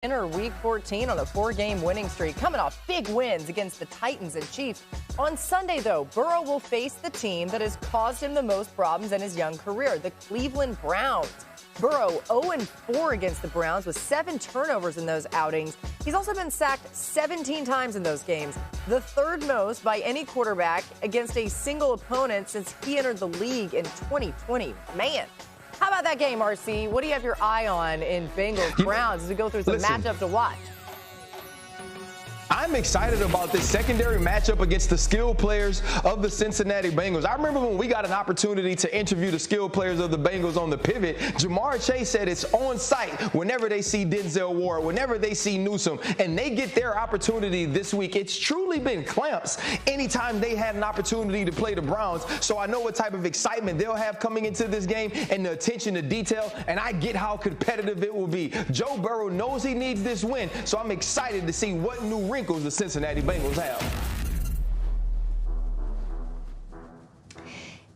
Enter Week 14 on a 4-game winning streak, coming off big wins against the Titans and Chiefs. On Sunday, though, Burrow will face the team that has caused him the most problems in his young career, the Cleveland Browns. Burrow 0-4 against the Browns with 7 turnovers in those outings. He's also been sacked 17 times in those games, the third most by any quarterback against a single opponent since he entered the league in 2020. Man. How about that game, RC? What do you have your eye on in Bengals-Browns as we go through some matchup to watch? I'm excited about this secondary matchup against the skill players of the Cincinnati Bengals. I remember when we got an opportunity to interview the skill players of the Bengals on the pivot, Jamar Chase said it's on site whenever they see Denzel Ward, whenever they see Newsome, and they get their opportunity this week. It's truly been clamps anytime they had an opportunity to play the Browns, so I know what type of excitement they'll have coming into this game and the attention to detail, and I get how competitive it will be. Joe Burrow knows he needs this win, so I'm excited to see what new wrinkles the Cincinnati Bengals have.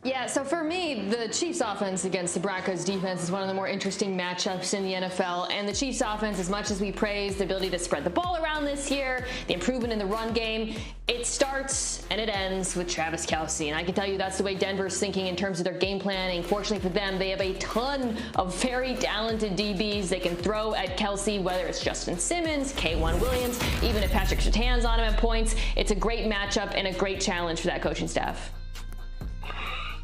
Yeah, so for me, the Chiefs offense against the Broncos defense is one of the more interesting matchups in the NFL. And the Chiefs offense, as much as we praise the ability to spread the ball around this year, the improvement in the run game, it starts and it ends with Travis Kelce. And I can tell you that's the way Denver's thinking in terms of their game planning. Fortunately for them, they have a ton of very talented DBs they can throw at Kelce, whether it's Justin Simmons, K1 Williams, even if Patrick Surtain's on him at points. It's a great matchup and a great challenge for that coaching staff.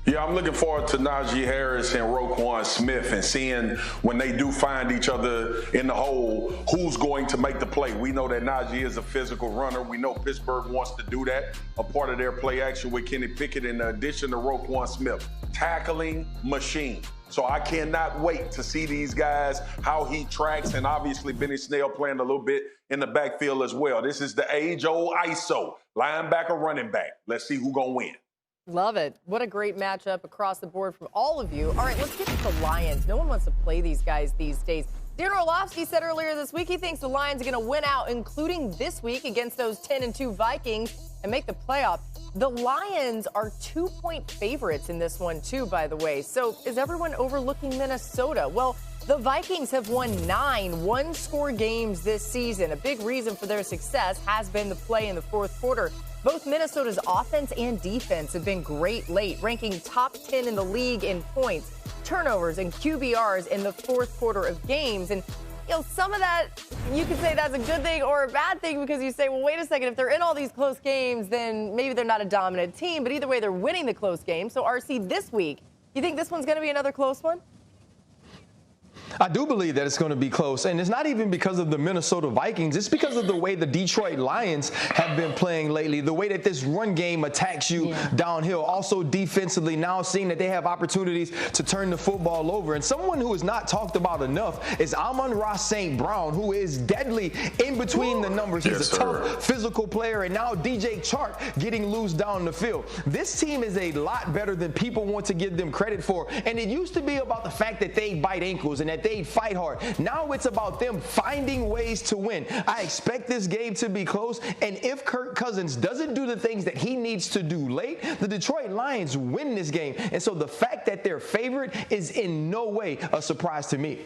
Yeah, I'm looking forward to Najee Harris and Roquan Smith and seeing when they do find each other in the hole, who's going to make the play. We know that Najee is a physical runner. We know Pittsburgh wants to do that. A part of their play action with Kenny Pickett in addition to Roquan Smith. Tackling machine. So I cannot wait to see these guys, how he tracks, and obviously Benny Snell playing a little bit in the backfield as well. This is the age-old ISO, linebacker, running back. Let's see who's going to win. Love it. What a great matchup across the board from all of you. All right, let's get to the Lions. No one wants to play these guys these days. Darren Orlovsky said earlier this week he thinks the Lions are going to win out, including this week against those 10-2 Vikings, and make the playoff. The Lions are 2-point favorites in this one, too, by the way. So is everyone overlooking Minnesota? Well, the Vikings have won 9 one-score games this season. A big reason for their success has been the play in the fourth quarter. Both Minnesota's offense and defense have been great late, ranking top 10 in the league in points, turnovers, and QBRs in the fourth quarter of games. And, you know, some of that, you could say that's a good thing or a bad thing because you say, well, wait a second, if they're in all these close games, then maybe they're not a dominant team. But either way, they're winning the close game. So, RC, this week, you think this one's going to be another close one? I do believe that it's going to be close, and it's not even because of the Minnesota Vikings. It's because of the way the Detroit Lions have been playing lately, the way that this run game attacks you downhill. Also defensively, now seeing that they have opportunities to turn the football over. And someone who is not talked about enough is Amon-Ra St. Brown, who is deadly in between the numbers. He's a tough physical player, and now DJ Chark getting loose down the field. This team is a lot better than people want to give them credit for, and it used to be about the fact that they bite ankles and that they fight hard. Now it's about them finding ways to win. I expect this game to be close, and if Kirk Cousins doesn't do the things that he needs to do late, the Detroit Lions win this game. And so the fact that they're favored is in no way a surprise to me.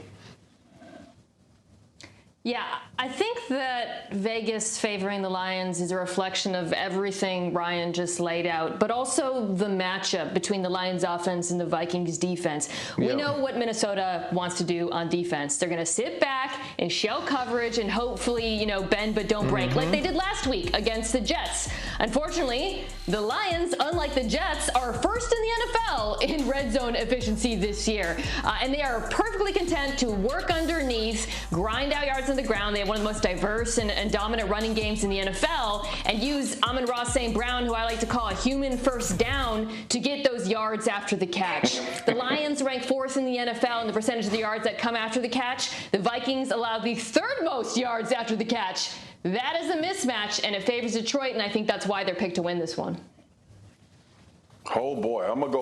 Yeah, I think that Vegas favoring the Lions is a reflection of everything Ryan just laid out, but also the matchup between the Lions offense and the Vikings defense. We know what Minnesota wants to do on defense. They're going to sit back and shell coverage and hopefully, you know, bend but don't break like they did last week against the Jets. Unfortunately, the Lions, unlike the Jets, are first in the NFL in red zone efficiency this year. And they are perfectly content to work underneath, grind out yards on the ground. They have one of the most diverse and dominant running games in the NFL, and use Amon-Ra St. Brown, who I like to call a human first down, to get those yards after the catch. The Lions rank 4th in the NFL in the percentage of the yards that come after the catch. The Vikings allow the 3rd most yards after the catch. That is a mismatch, and it favors Detroit, and I think that's why they're picked to win this one. Oh boy, I'm gonna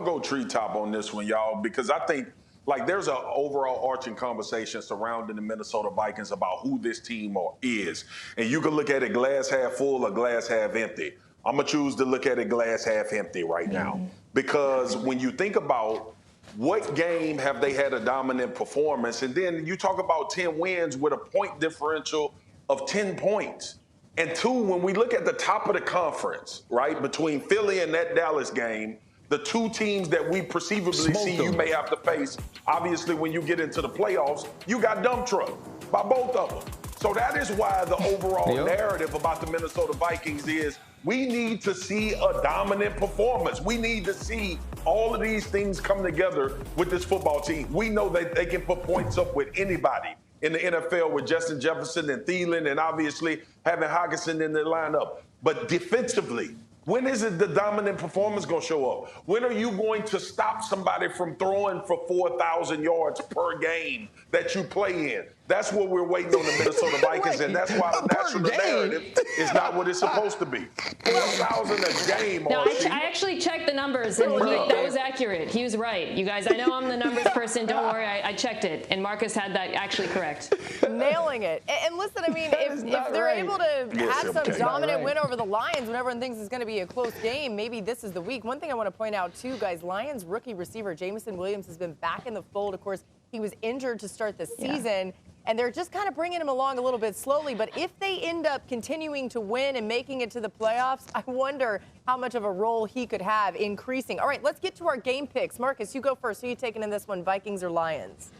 go treetop on this one, y'all, because I think like there's an overall arching conversation surrounding the Minnesota Vikings about who this team is. And you can look at it glass half full or glass half empty. I'm going to choose to look at it glass half empty right now. Because when you think about what game have they had a dominant performance? And then you talk about 10 wins with a point differential of 10 points. And two, when we look at the top of the conference, right, between Philly and that Dallas game, the two teams that we perceivably see you may have to face, obviously when you get into the playoffs, you got dump truck by both of them. So that is why the overall narrative about the Minnesota Vikings is we need to see a dominant performance. We need to see all of these things come together with this football team. We know that they can put points up with anybody in the NFL with Justin Jefferson and Thielen and obviously having Hockenson in their lineup. But defensively, when is it the dominant performance going to show up? When are you going to stop somebody from throwing for 4,000 yards per game that you play in? That's what we're waiting on the Minnesota Vikings, and that's why the national narrative is not what it's supposed to be. 4,000 a game. No, I actually checked the numbers, and that was accurate. He was right. You guys, I know I'm the numbers person. Don't worry, I checked it, and Marcus had that actually correct. Nailing it. And listen, I mean, if they're able to have some dominant win over the Lions when everyone thinks it's going to be a close game, maybe this is the week. One thing I want to point out, too, guys, Lions rookie receiver Jamison Williams has been back in the fold. Of course, he was injured to start the season. And they're just kind of bringing him along a little bit slowly. But if they end up continuing to win and making it to the playoffs, I wonder how much of a role he could have increasing. All right, let's get to our game picks. Marcus, you go first. Who are you taking in this one, Vikings or Lions?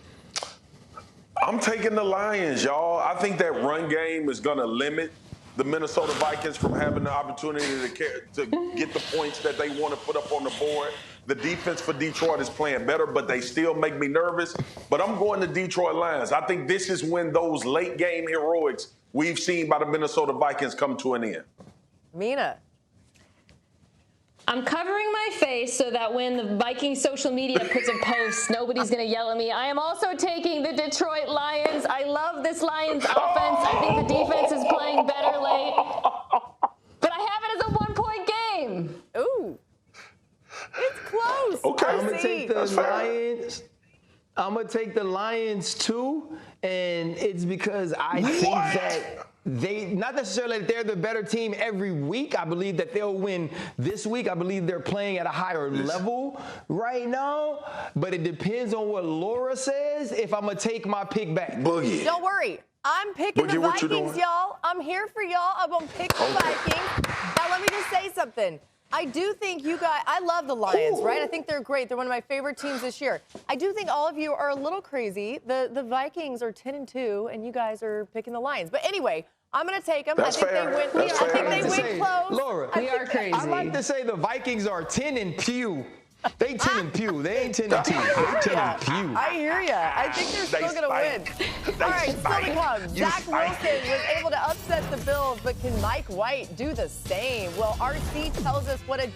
I'm taking the Lions, y'all. I think that run game is going to limit the Minnesota Vikings from having the opportunity to get the points that they want to put up on the board. The defense for Detroit is playing better, but they still make me nervous. But I'm going to Detroit Lions. I think this is when those late game heroics we've seen by the Minnesota Vikings come to an end. Mina. I'm covering my face so that when the Vikings social media puts a post, nobody's going to yell at me. I am also taking the Detroit Lions. I love this Lions offense. I think the defense is playing better late. But I have it as a 1-point game. Ooh. It's close. Okay. I'm going to take the Lions. I'm going to take the Lions, too. And it's because I think that not necessarily that they're the better team every week. I believe that they'll win this week. I believe they're playing at a higher level right now. But it depends on what Laura says if I'm going to take my pick back. Boogie. Don't worry. I'm picking the Vikings, y'all. I'm here for y'all. I'm going to pick the Vikings. Now, let me just say something. I do think you guys, I love the Lions, right? I think they're great. They're one of my favorite teams this year. I do think all of you are a little crazy. The Vikings are 10-2, and you guys are picking the Lions. But anyway, I'm going to take them. That's fair. I think they win close. Laura, we are crazy. I like to say the Vikings are 10-2. They 10-2. They ain't 10-2. They 10-2. I hear ya. I think they're still going to win. All right, still to come. Zach Wilson was able to upset the Bills, but can Mike White do the same? Well, RC tells us what a